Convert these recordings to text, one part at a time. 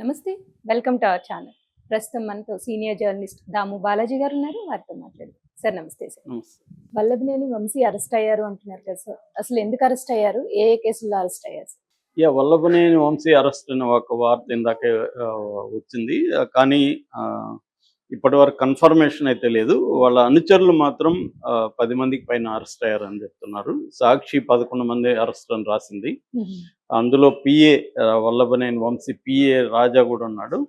నమస్తే. Welcome to our channel. ప్రస్తుతం మనతో సీనియర్ జర్నలిస్ట్ దాము బాలాజీ గారు ఉన్నారు. వారితో మాట్లాడదాం. సార్ నమస్తే సార్. నమస్తే. వల్లభనేని వంశీ అరెస్ట్ అయ్యారు అంటున్నారు కదా సార్. అసలు ఎందుకు అరెస్ట్ అయ్యారు? ఏ కేసుల్లో అరెస్ట్ అయ్యారు సార్? వల్లభనేని వంశీ అరెస్ట్ అనే ఒక వార్త ఇందాకే వచ్చింది. కానీ ఇప్పటివరకు కన్ఫర్మేషన్ అయితే లేదు. వాళ్ళ అనుచరులు మాత్రం 10 మందికి పైన అరెస్ట్ అయ్యారని చెప్తున్నారు. సాక్షి 11 మంది అరెస్ట్ అని రాసింది. అందులో పిఏ వల్లభనేని వంశీ పిఏ రాజా కూడా ఉన్నాడు.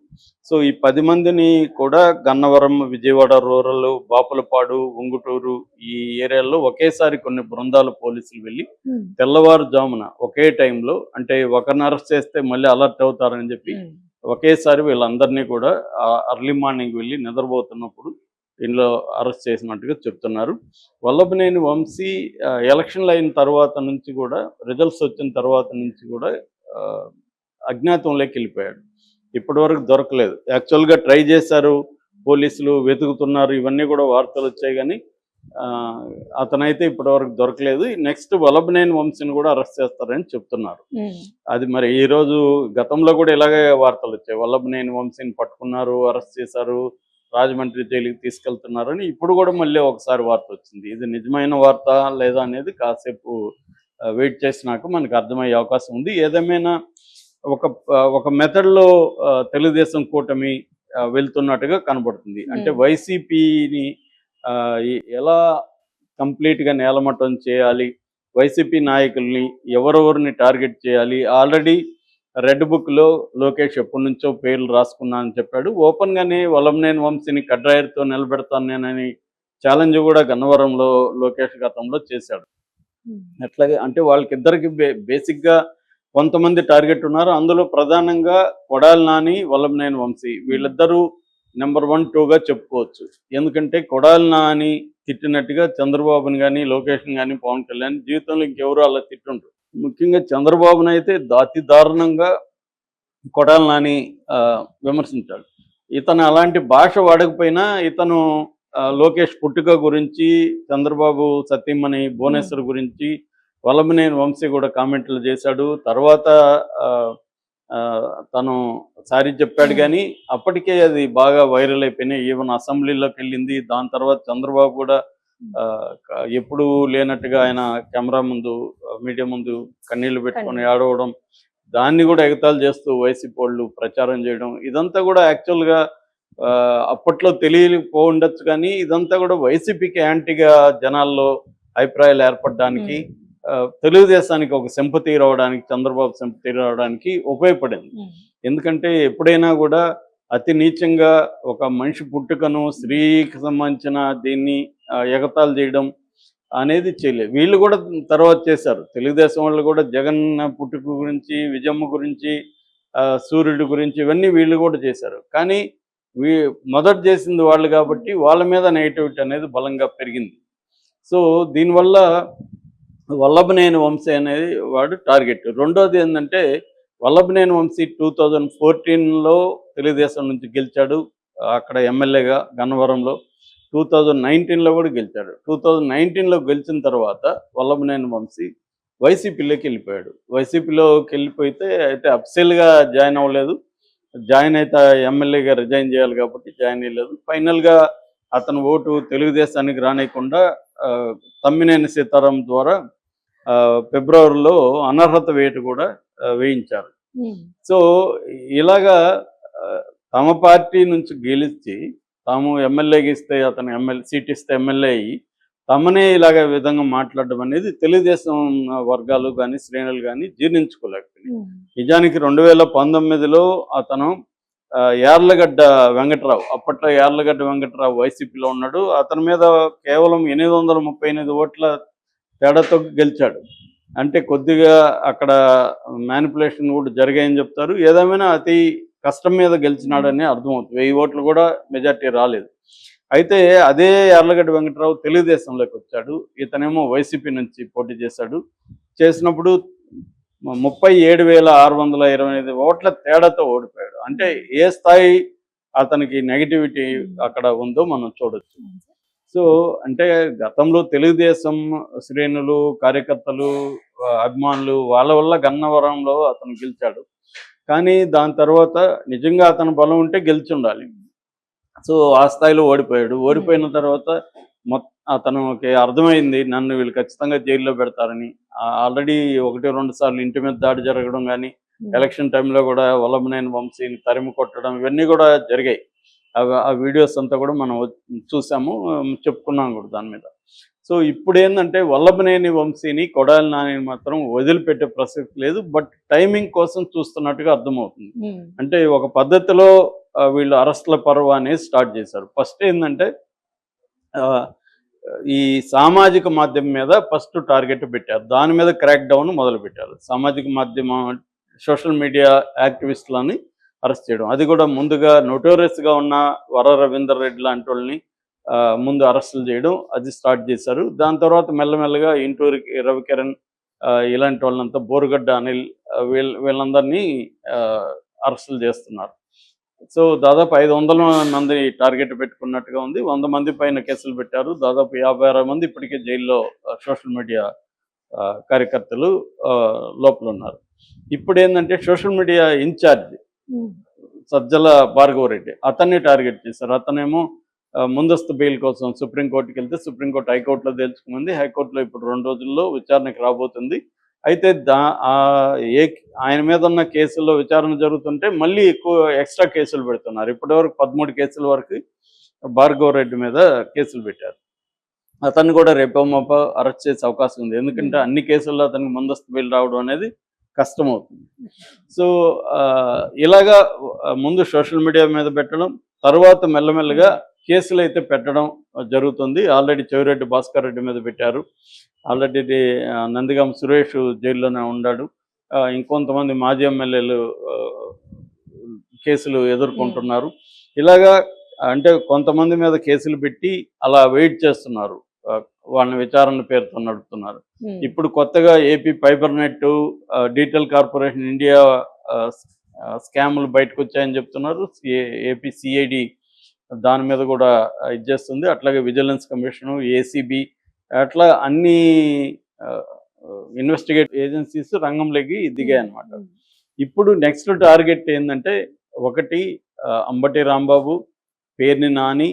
సో ఈ 10 మందిని కూడా గన్నవరం, విజయవాడ రూరల్, బాపులపాడు, ఉంగుటూరు ఈ ఏరియాల్లో ఒకేసారి కొన్ని బృందాలు పోలీసులు వెళ్ళి తెల్లవారుజామున ఒకే టైంలో, అంటే ఒకరిని అరెస్ట్ చేస్తే మళ్ళీ అలర్ట్ అవుతారని చెప్పి ఒకేసారి వీళ్ళందరినీ కూడా అర్లీ మార్నింగ్ వెళ్ళి నిద్రపోతున్నప్పుడు దీనిలో అరెస్ట్ చేసినట్టుగా చెప్తున్నారు. వల్లభనేని వంశీ ఎలక్షన్లు అయిన తర్వాత నుంచి కూడా, రిజల్ట్స్ వచ్చిన తర్వాత నుంచి కూడా అజ్ఞాతంలోకి వెళ్ళిపోయాడు. ఇప్పటివరకు దొరకలేదు. యాక్చువల్గా ట్రై చేశారు, పోలీసులు వెతుకుతున్నారు, ఇవన్నీ కూడా వార్తలు వచ్చాయి. కానీ అతనైతే ఇప్పటివరకు దొరకలేదు. నెక్స్ట్ వల్లభనేని వంశీని కూడా అరెస్ట్ చేస్తారని చెప్తున్నారు. అది మరి ఈరోజు గతంలో కూడా ఇలాగే వార్తలు వచ్చాయి. వల్లభనేని వంశీని పట్టుకున్నారు, అరెస్ట్ చేశారు, రాజమండ్రి జైలుకి తీసుకెళ్తున్నారని. ఇప్పుడు కూడా మళ్ళీ ఒకసారి వార్త వచ్చింది. ఇది నిజమైన వార్త లేదా అనేది కాసేపు వెయిట్ చేసినాక మనకు అర్థమయ్యే అవకాశం ఉంది. ఏదేమైనా ఒక మెథడ్లో తెలుగుదేశం కూటమి వెళ్తున్నట్టుగా కనబడుతుంది. అంటే వైసీపీని ఎలా కంప్లీట్గా నేలమట్టం చేయాలి, వైసీపీ నాయకుల్ని ఎవరెవరిని టార్గెట్ చేయాలి. ఆల్రెడీ రెడ్ బుక్లో లోకేష్ ఎప్పటి నుంచో పేర్లు రాసుకున్నా అని చెప్పాడు. ఓపెన్గానే వల్లభనేని వంశీని కడ్రాయర్తో నిలబెడతాను నేనని ఛాలెంజ్ కూడా గన్నవరంలో లోకేష్ గతంలో చేశాడు. అట్లాగే అంటే వాళ్ళకిద్దరికి బేసిక్గా కొంతమంది టార్గెట్ ఉన్నారు. అందులో ప్రధానంగా కొడాలి నాని, వల్లభనేని వంశీ వీళ్ళిద్దరూ నెంబర్ 1, 2గా చెప్పుకోవచ్చు. ఎందుకంటే కొడాలి నాని తిట్టినట్టుగా చంద్రబాబుని కానీ, లోకేష్ని కానీ, పవన్ కళ్యాణ్ జీవితంలో ఇంకెవరు అలా తిట్టుంటారు. ముఖ్యంగా చంద్రబాబుని అయితే అతి దారుణంగా కొడాలి నాని విమర్శించాడు. ఇతను అలాంటి భాష వాడకపోయినా ఇతను లోకేష్ పుట్టుక గురించి, చంద్రబాబు సతీమణి భువనేశ్వర్ గురించి వల్లభనేని వంశీ కూడా కామెంట్లు చేశాడు. తర్వాత తను సారీ చెప్పాడు. కానీ అప్పటికే అది బాగా వైరల్ అయిపోయినాయి. ఈవెన్ అసెంబ్లీలోకి వెళ్ళింది. దాని తర్వాత చంద్రబాబు కూడా ఎప్పుడు లేనట్టుగా ఆయన కెమెరా ముందు, మీడియా ముందు కన్నీళ్లు పెట్టుకొని ఆడవడం, దాన్ని కూడా ఎగతాళి చేస్తూ వైసీపీ వాళ్ళు ప్రచారం చేయడం, ఇదంతా కూడా యాక్చువల్గా అప్పట్లో తెలియకపోవచ్చు. కానీ ఇదంతా కూడా వైసీపీకి యాంటీగా జనాల్లో అభిప్రాయాలు ఏర్పడడానికి, తెలుగుదేశానికి ఒక సింపతి రావడానికి, చంద్రబాబు సింపతి రావడానికి ఉపయోగపడింది. ఎందుకంటే ఎప్పుడైనా కూడా అతి నీచంగా ఒక మనిషి పుట్టుకను, స్త్రీకి సంబంధించిన దీన్ని ఎగతాళి చేయడం అనేది చేయలేదు. వీళ్ళు కూడా తర్వాత చేశారు. తెలుగుదేశం వాళ్ళు కూడా జగన్ పుట్టుక గురించి, విజయమ్మ గురించి, సూర్యుడి గురించి ఇవన్నీ వీళ్ళు కూడా చేశారు. కానీ మొదట చేసింది వాళ్ళు కాబట్టి వాళ్ళ మీద నెగిటివిటీ అనేది బలంగా పెరిగింది. సో దీనివల్ల వల్లభనేని వంశీ అనేది వాడు టార్గెట్. రెండోది ఏంటంటే, వల్లభనేని వంశీ 2014లో తెలుగుదేశం నుంచి గెలిచాడు. అక్కడ ఎమ్మెల్యేగా గన్నవరంలో. 2019లో కూడా గెలిచాడు. 2019లో గెలిచిన తర్వాత వల్లభనేని వంశీ వైసీపీలోకి వెళ్ళిపోయాడు. వైసీపీలోకి వెళ్ళిపోతే అయితే అఫీషియల్గా జాయిన్ అవ్వలేదు. జాయిన్ అయితే ఎమ్మెల్యేగా రిజైన్ చేయాలి కాబట్టి జాయిన్ అయ్యలేదు. ఫైనల్గా అతను ఓటు తెలుగుదేశానికి రానియకుండా తమ్మినేని సీతారాం ద్వారా ఫిబ్రవరిలో అనర్హత వేటు కూడా వేయించారు. సో ఇలాగా తమ పార్టీ నుంచి గెలిచి తాము ఎమ్మెల్యేకి ఇస్తే, అతను సీట్ ఇస్తే ఎమ్మెల్యే అయ్యి తమనే ఇలాగ విధంగా మాట్లాడడం అనేది తెలుగుదేశం వర్గాలు కానీ, శ్రేణులు కానీ జీర్ణించుకోలేకపోయింది. నిజానికి 2019లో అతను యార్లగడ్డ వెంకట్రావు, అప్పట్లో యార్లగడ్డ వెంకట్రావు వైసీపీలో ఉన్నాడు. అతని మీద కేవలం 838 ఓట్ల తేడాతో గెలిచాడు. అంటే కొద్దిగా అక్కడ మ్యానిపులేషన్ కూడా జరిగాయని చెప్తారు. ఏదేమైనా అతి కష్టం మీద గెలిచినాడని అర్థమవుతుంది. 1000 ఓట్లు కూడా మెజార్టీ రాలేదు. అయితే అదే యార్లగడ్డ వెంకట్రావు తెలుగుదేశంలోకి వచ్చాడు. ఇతనేమో వైసీపీ నుంచి పోటీ చేసినప్పుడు 37,625 ఓట్ల తేడాతో ఓడిపోయాడు. అంటే ఏ స్థాయి అతనికి నెగిటివిటీ అక్కడ ఉందో మనం చూడొచ్చు. సో అంటే గతంలో తెలుగుదేశం శ్రేణులు, కార్యకర్తలు, అభిమానులు వాళ్ళ వల్ల గన్నవరంలో అతను గెలిచాడు. కానీ దాని తర్వాత నిజంగా అతను బలం ఉంటే గెలిచి ఉండాలి. సో ఆ స్థాయిలో ఓడిపోయాడు. ఓడిపోయిన తర్వాత అతనికి అర్థమైంది నన్ను వీళ్ళు ఖచ్చితంగా జైల్లో పెడతారని. ఆల్రెడీ 1, 2 సార్లు ఇంటి మీద దాడి జరగడం కానీ, ఎలక్షన్ టైంలో కూడా వల్లభనేని వంశీని తరిమి కొట్టడం ఇవన్నీ కూడా జరిగాయి. ఆ వీడియోస్ అంతా కూడా మనం చూసాము, చెప్పుకున్నాం కూడా దాని మీద. సో ఇప్పుడు ఏంటంటే వల్లభనేని వంశీని, కొడాలి నానిని మాత్రం వదిలిపెట్టే ప్రసక్తి లేదు. బట్ టైమింగ్ కోసం చూస్తున్నట్టుగా అర్థమవుతుంది. అంటే ఒక పద్ధతిలో వీళ్ళు అరెస్ట్ల పర్వ అనేది స్టార్ట్ చేశారు. ఫస్ట్ ఏంటంటే ఈ సామాజిక మాధ్యమం మీద ఫస్ట్ టార్గెట్ పెట్టారు. దాని మీద క్రాక్ డౌన్ మొదలుపెట్టారు. సామాజిక మాధ్యమం సోషల్ మీడియా యాక్టివిస్టులని అరెస్ట్ చేయడం, అది కూడా ముందుగా నోటోరియస్గా ఉన్న వర రవీందర్ రెడ్డి లాంటి వాళ్ళని ముందు అరెస్టులు చేయడం, అది స్టార్ట్ చేశారు. దాని తర్వాత మెల్లమెల్లగా ఇంటూరి రవికిరణ్ ఇలాంటి వాళ్ళంతా, బోరుగడ్డ అనిల్ వీళ్ళందరినీ అరెస్టులు చేస్తున్నారు. సో దాదాపు 500 మంది టార్గెట్ పెట్టుకున్నట్టుగా ఉంది. 100 మంది పైన కేసులు పెట్టారు. దాదాపు 56 మంది ఇప్పటికే జైల్లో సోషల్ మీడియా కార్యకర్తలు లోపల ఉన్నారు. ఇప్పుడు ఏంటంటే social media incharge Sajjala Bhargava Reddy అతన్ని టార్గెట్ చేశారు. అతనేమో ముందస్తు బెయిల్ కోసం సుప్రీంకోర్టుకి వెళ్తే సుప్రీంకోర్టు హైకోర్టులో తేల్చుకుంది. హైకోర్టులో ఇప్పుడు 2 రోజుల్లో విచారణకు రాబోతుంది. అయితే ఆయన మీద ఉన్న కేసుల్లో విచారణ జరుగుతుంటే మళ్ళీ ఎక్కువ ఎక్స్ట్రా కేసులు పెడుతున్నారు. ఇప్పటివరకు 13 కేసుల వరకు భార్గవరెడ్డి మీద కేసులు పెట్టారు. అతన్ని కూడా రేపో మాపో అరెస్ట్ చేసే అవకాశం ఉంది. ఎందుకంటే అన్ని కేసుల్లో అతనికి ముందస్తు బెయిల్ రావడం అనేది కష్టమవుతుంది. సో ఇలాగా ముందు సోషల్ మీడియా మీద పెట్టడం, తర్వాత మెల్లమెల్లగా కేసులు అయితే పెట్టడం జరుగుతుంది. ఆల్రెడీ చెవిరెడ్డి భాస్కర్ రెడ్డి మీద పెట్టారు. ఆల్రెడీ నందిగామ సురేష్ జైల్లోనే ఉన్నాడు. ఇంకొంతమంది మాజీ ఎమ్మెల్యేలు కేసులు ఎదుర్కొంటున్నారు. ఇలాగా అంటే కొంతమంది మీద కేసులు పెట్టి అలా వెయిట్ చేస్తున్నారు, వాళ్ళని విచారణ పేరుతో నడుపుతున్నారు. ఇప్పుడు కొత్తగా AP fibre net, detail corporation India స్కాములు బయటకు వచ్చాయని చెప్తున్నారు. ఏపీ సిఐడి దాని మీద కూడా ఇది చేస్తుంది. అట్లాగే విజిలెన్స్ కమిషను, ఏసీబీ, అట్లా అన్ని ఇన్వెస్టిగేట్ ఏజెన్సీస్ రంగంలోకి దిగాయి అన్నమాట. ఇప్పుడు నెక్స్ట్ టార్గెట్ ఏంటంటే, ఒకటి అంబటి రాంబాబు, పేర్ని నాని,